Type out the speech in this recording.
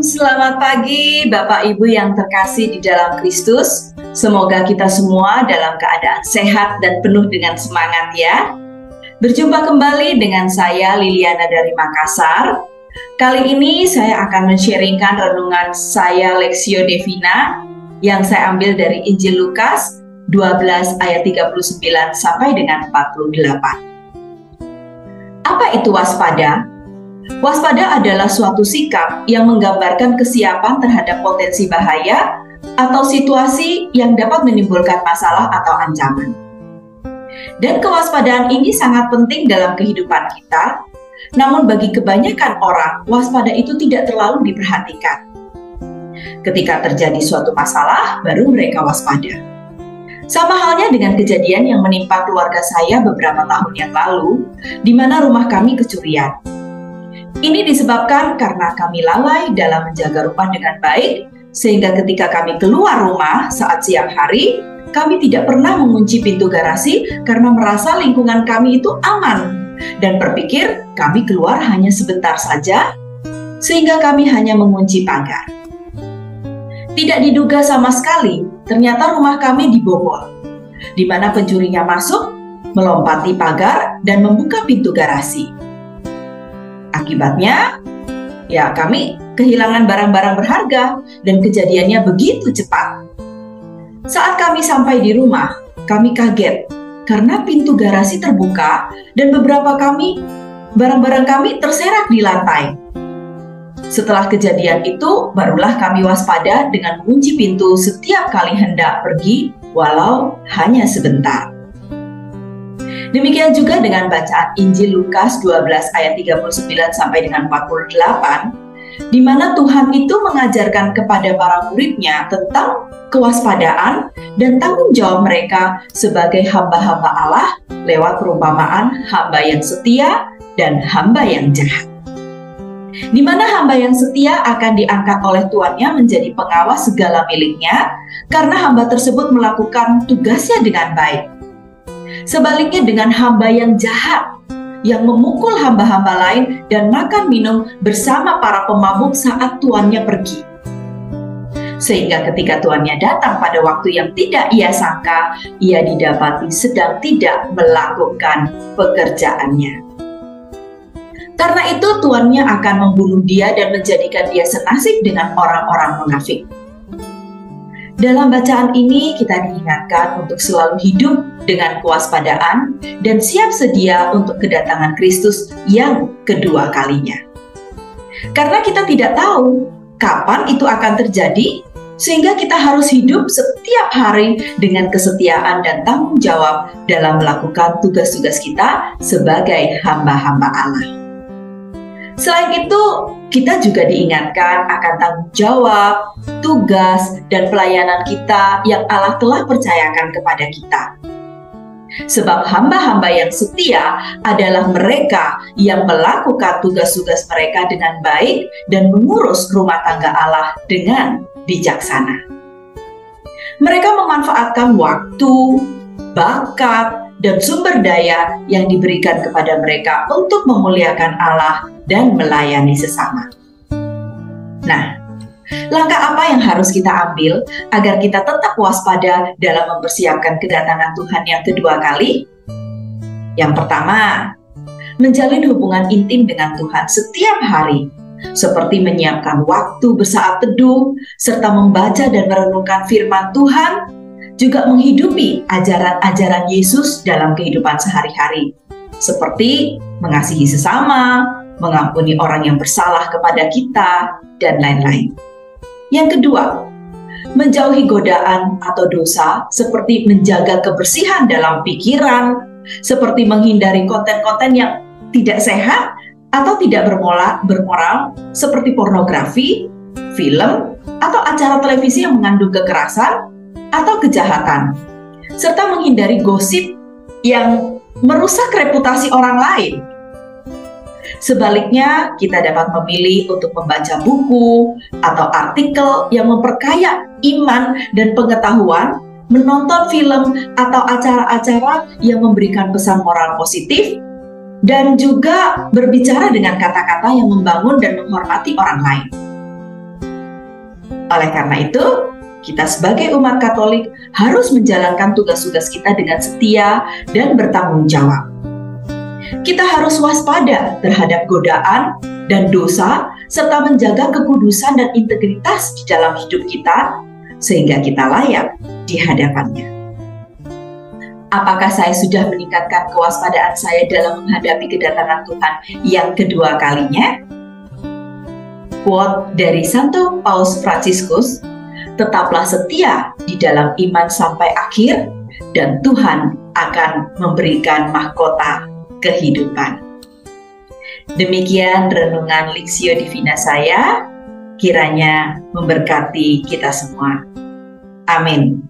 Selamat pagi Bapak Ibu yang terkasih di dalam Kristus. Semoga kita semua dalam keadaan sehat dan penuh dengan semangat ya. Berjumpa kembali dengan saya Liliana dari Makassar. Kali ini saya akan men-sharingkan renungan saya Lexio Devina yang saya ambil dari Injil Lukas 12 ayat 39 sampai dengan 48. Apa itu waspada? Waspada adalah suatu sikap yang menggambarkan kesiapan terhadap potensi bahaya atau situasi yang dapat menimbulkan masalah atau ancaman. Dan kewaspadaan ini sangat penting dalam kehidupan kita, namun bagi kebanyakan orang, waspada itu tidak terlalu diperhatikan. Ketika terjadi suatu masalah, baru mereka waspada. Sama halnya dengan kejadian yang menimpa keluarga saya beberapa tahun yang lalu, di mana rumah kami kecurian. Ini disebabkan karena kami lalai dalam menjaga rumah dengan baik, sehingga ketika kami keluar rumah saat siang hari, kami tidak pernah mengunci pintu garasi karena merasa lingkungan kami itu aman, dan berpikir kami keluar hanya sebentar saja, sehingga kami hanya mengunci pagar. Tidak diduga sama sekali, ternyata rumah kami dibobol, di mana pencurinya masuk, melompati pagar, dan membuka pintu garasi. Akibatnya, ya kami kehilangan barang-barang berharga dan kejadiannya begitu cepat. Saat kami sampai di rumah, kami kaget karena pintu garasi terbuka dan beberapa barang-barang kami terserak di lantai. Setelah kejadian itu, barulah kami waspada dengan mengunci pintu setiap kali hendak pergi, walau hanya sebentar. Demikian juga dengan bacaan Injil Lukas 12 ayat 39 sampai dengan 48, di mana Tuhan itu mengajarkan kepada para muridnya tentang kewaspadaan dan tanggung jawab mereka sebagai hamba-hamba Allah lewat perumpamaan hamba yang setia dan hamba yang jahat. Di mana hamba yang setia akan diangkat oleh tuannya menjadi pengawas segala miliknya karena hamba tersebut melakukan tugasnya dengan baik. Sebaliknya dengan hamba yang jahat, yang memukul hamba-hamba lain dan makan minum bersama para pemabuk saat tuannya pergi. Sehingga ketika tuannya datang pada waktu yang tidak ia sangka, ia didapati sedang tidak melakukan pekerjaannya. Karena itu tuannya akan membunuh dia dan menjadikan dia senasib dengan orang-orang munafik. Dalam bacaan ini kita diingatkan untuk selalu hidup dengan kewaspadaan dan siap sedia untuk kedatangan Kristus yang kedua kalinya. Karena kita tidak tahu kapan itu akan terjadi, sehingga kita harus hidup setiap hari dengan kesetiaan dan tanggung jawab dalam melakukan tugas-tugas kita sebagai hamba-hamba Allah. Selain itu, kita juga diingatkan akan tanggung jawab, tugas, dan pelayanan kita yang Allah telah percayakan kepada kita. Sebab hamba-hamba yang setia adalah mereka yang melakukan tugas-tugas mereka dengan baik dan mengurus rumah tangga Allah dengan bijaksana. Mereka memanfaatkan waktu, bakat, dan sumber daya yang diberikan kepada mereka untuk memuliakan Allah dan melayani sesama. Nah, langkah apa yang harus kita ambil agar kita tetap waspada dalam mempersiapkan kedatangan Tuhan yang kedua kali? Yang pertama, menjalin hubungan intim dengan Tuhan setiap hari, seperti menyiapkan waktu bersaat teduh, serta membaca dan merenungkan firman Tuhan, juga menghidupi ajaran-ajaran Yesus dalam kehidupan sehari-hari, seperti mengasihi sesama, mengampuni orang yang bersalah kepada kita, dan lain-lain. Yang kedua, menjauhi godaan atau dosa seperti menjaga kebersihan dalam pikiran, seperti menghindari konten-konten yang tidak sehat atau tidak bermoral seperti pornografi, film, atau acara televisi yang mengandung kekerasan atau kejahatan, serta menghindari gosip yang merusak reputasi orang lain. Sebaliknya, kita dapat memilih untuk membaca buku atau artikel yang memperkaya iman dan pengetahuan, menonton film atau acara-acara yang memberikan pesan moral positif, dan juga berbicara dengan kata-kata yang membangun dan menghormati orang lain. Oleh karena itu, kita sebagai umat Katolik harus menjalankan tugas-tugas kita dengan setia dan bertanggung jawab. Kita harus waspada terhadap godaan dan dosa, serta menjaga kekudusan dan integritas di dalam hidup kita, sehingga kita layak di hadapannya. Apakah saya sudah meningkatkan kewaspadaan saya dalam menghadapi kedatangan Tuhan yang kedua kalinya? Quote dari Santo Paus Fransiskus, "Tetaplah setia di dalam iman sampai akhir, dan Tuhan akan memberikan mahkota kehidupan." Demikian renungan Lectio Divina saya, kiranya memberkati kita semua. Amin.